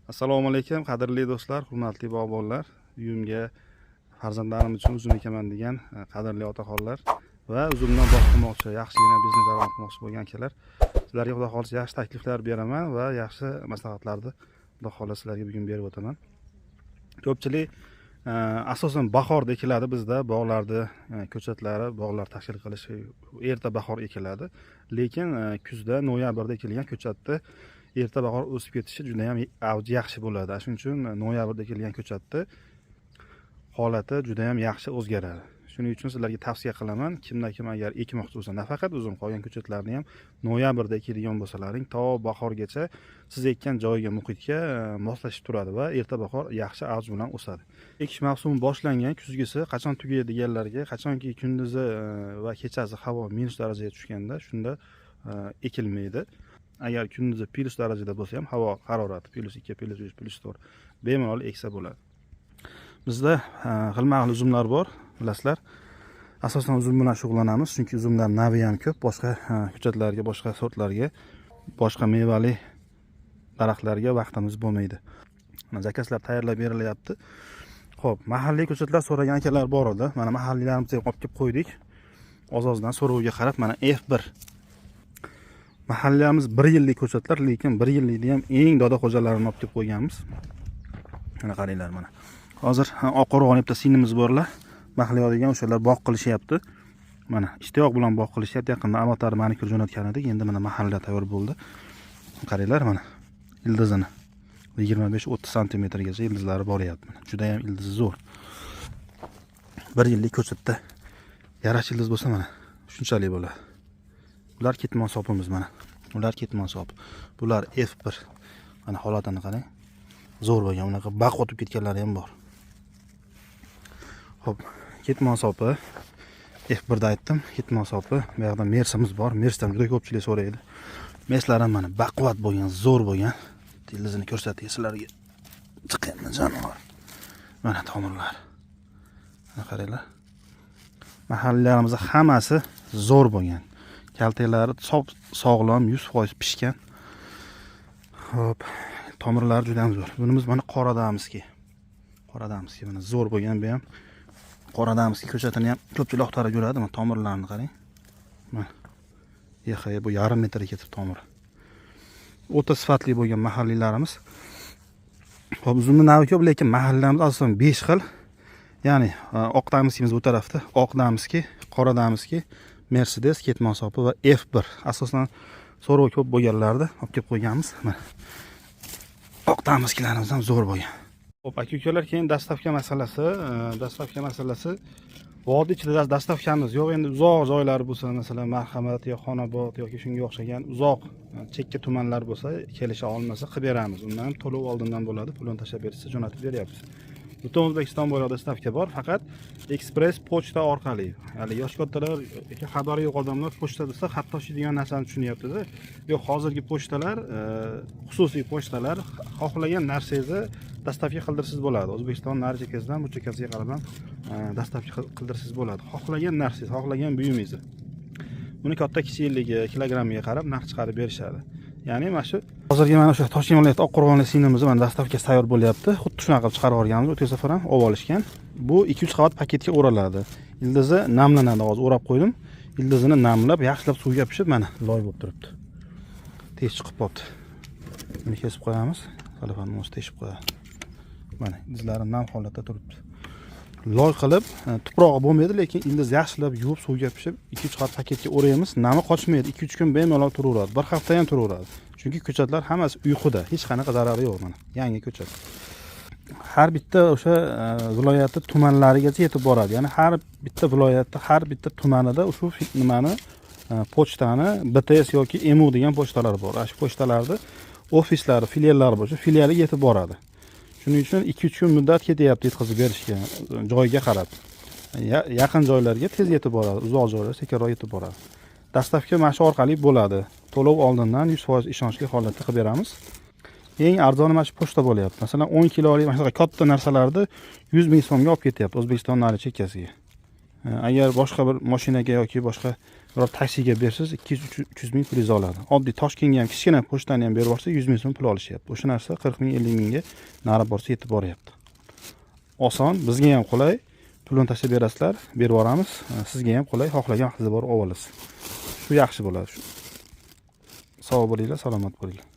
Assalomu alaykum, qadrli do'stlar, hurmatli bog'bonlar, uyimga farzandlarim uchun uzum ekaman degan qadrli otaxonlar va uzumdan bog' qurmoqchi, yaxshigina biznes davom etmoqchi bo'lgan akalar, sizlarga xudo xolisa yaxshi takliflar beraman va yaxshi maslahatlarni xudo xolisa sizlarga bugun berib o'taman. Ko'pchilik asosan bahorda ekiladi bizda bog'larda, ko'chatlari, bog'lar tashkil qilish erta bahor ekiladi, lekin kuzda noyabrda ekilgan ko'chatni erta bahor o'sib ketishi juda ham yaxshi bo'ladi. Shuning uchun noyabrda ekilgan ko'chatni holati juda ham yaxshi o'zgaradi. Shuning uchun sizlarga tavsiya qilaman, kimda-kim agar ekmoqchi bo'lsa, nafaqat uzum, qolgan ko'chatlarni ham noyabrda ekadigan bo'lsalaring, to bahorgacha siz ekkan joyga, muhitga moslashib turadi va erta bahor yaxshi avj bilan o'sadi. Ekish mavsumi boshlangan, kuzgisi qachon tugaydi deganlarga, qachonki kunduzi va kechasi havo minus darajaga tushganda, shunda ekilmaydi. Agar kunduzi plus darajada bo'lsa ham havo harorati +2, +3, +4 bemalol eksa bo'ladi. Bizda xilma-xil uzumlar bor, bilasizlar. Asosan uzum bilan shug'ullanamiz, chunki uzumlar navi ham ko'p, boshqa ko'chatlarga, boshqa sortlarga, boshqa mevali daraxtlarga vaqtimiz bo'lmaydi. Mana zakazlar tayyorlab berilyapti. Xo'p, mahalliy ko'chatlar so'ragan akalar bor edi. Mana mahalliylarimizga olib kelib qo'ydik. Oz-ozdan so'rovga qarab, mana F1 mahallamiz 1 yillik ko'chatlar, lekin 1 yillikni ham eng doda xo'jalarini olib kelib qo'yganmiz. Mana qaranglar mana. Hozir Oqqo'rg'on bitta sinimiz borlar. Mahliyo degan o'shalar bog' qilishyapti. Mana ishtiyoq bilan bog' qilishyapti. Yaqinda amatar manikyur jo'natgan edik. Endi mana mahalla tayyor bo'ldi. Qaranglar mana. Ildizini 25-30 sm gacha ildizlari boryapti. Juda ham ildizi zo'r. 1 yillik ko'chatda yarash ildiz bo'lsa mana shunchalik bo'ladi. Bular ketmon sopimiz mana. Ular ketmon sop. Bular F1. Mana holatini qarang. Zo'r bo'lgan, unaqa baq o'tib ketganlari ham bor. Xo'p, ketmon sopi F1 da aytdim, ketmon sopi. Bu yerda mersimiz bor. Mersdan juda ko'pchilik so'raydi. Merslar ham mana baquvvat bo'lgan, zo'r bo'lgan. Ildizini ko'rsatay sizlarga. Chiqayapti jonivor. Mana tomirlar. Mana qaranglar. Mahallalarimiz hammasi zo'r bo'lgan. Kaltaklari sog'lom, 100% pishgan. Hop, tomirlari juda ham zo'r. Bunimiz mana qoradamizki. Qoradamizki mana zo'r bo'lgan bu ham. Qoradamizki ko'chatini ham ko'pchilik oqtarib yuradi. Mana tomirlarini qarang. Mana. Yaxay bu yarim metrga ketib tomiri. O'ta sifatli bo'lgan mahalliylarimiz. Hop, uzumni navi ko'p, lekin mahallamizda asosan 5 xil. Ya'ni oq damizkimiz bu tarafda, oq damizki, qora damizki, Mercedes, ketmon sopi va F1. Asosan so'rov ko'p bo'lganlarda olib kelib qo'yganmiz. Mana oq damizkilarimiz ham zo'r bo'lgan. Xo'p, aka-ukalar, keyin dastavka masalasi. Vodiy ichida dastavkamiz yo'q. Endi uzoq joylar bo'lsa, masalan, Marhamat yoki Xonobod yoki shunga o'xshagan uzoq chekka tumanlar bo'lsa, kelisha olmasa qilib beramiz. Undan to'lov oldindan bo'ladi. Pulini tashlab bersa, jo'natib beryapmiz. Butun O'zbekiston bo'ylab dastavka bor, faqat ekspress pochta orqali. Hali yosh kattalar, xabari yo'q odamlar pochta desa xat tashiydigan narsani tushunyapti-da. Yo'q, hozirgi pochtalar, xususiy pochtalar xohlagan narsangizni dastavka qildirsiz bo'ladi. O'zbekiston nari chekkasidan bu chekkasiga qarab dastavka qildirsiz bo'ladi. Xohlagan narsangiz, xohlagan buyumingizni. Buni katta kichikligi, kilogrammiga qarab narx chiqarib berishadi. Ya'ni mana shu hozirgi mana o'sha Toshkent viloyati Oqqo'rg'onlik sinimiz mana dastavkasi tayyor bo'lyapti. Xuddi shunaqa qilib chiqarib olganmiz. O'tgan safar ham olib olishgan. Bu 2-3 qavat paketga o'raladi. Ildizi namlanadi, hozir o'rab qo'ydim. Ildizini namlab, yaxshilab suvga pishib, mana loy bo'lib turibdi. Tez chiqib qopti. Buni kesib qo'yamiz. Telefonimizni o'zi teshib qo'yadi. Mana ildizlari nam holatda turibdi. Loy qilib, tuprog'i bo'lmaydi, lekin ildiz yaxshilab yuvib, suvga pishib, 2-3 qavat paketga o'raymiz. Nami qochmaydi. 2-3 kun bemalol turaveradi. Bir hafta ham turaveradi. Chunki ko'chatlar hammasi uyquda, hech qanaqa zarari yo'q mana. Yangi ko'chat. Har bitta o'sha viloyati tumanlarigacha yetib boradi. Ya'ni har bitta viloyatda, har bitta tumanida shu nimani pochtani BTS yoki EMU degan pochtalar bor. Shu pochtalarda ofislari, filiallari bo'lsa, filialiga yetib boradi. Shuning uchun 2-3 kun muddat ketyapti yetkazib berishga, joyga qarab. Yaqin joylarga tez yetib boradi, uzoq joylar sekinroq yetib boradi. Dastavka mana shu orqali bo'ladi. To'lov oldindan 100% ishonchli holatda qilib beramiz. Eng arzoni mana shu pochta bo'lyapti. Masalan, 10 kilolik mana shunaqa katta narsalarni 100 ming so'mga olib ketyapti O'zbekiston nari chekkasiga. Agar boshqa bir mashinaga yoki boshqa biror taksiga bersiz 200-300 ming pulingiz oladi. Oddiy Toshkentga ham kichkina pochtani ham berib yuborsa 100 ming so'm pul olishyapti. O'sha narsa 40 ming, 50 mingga nari borsa yetib boryapti. Oson, bizga ham qulay. Pulini tashlab berasizlar, berib yuboramiz. Sizga ham qulay, xohlagan vaqtida borib olasiz. Shu yaxshi bo'ladi. Sog' bo'linglar, salomat bo'linglar.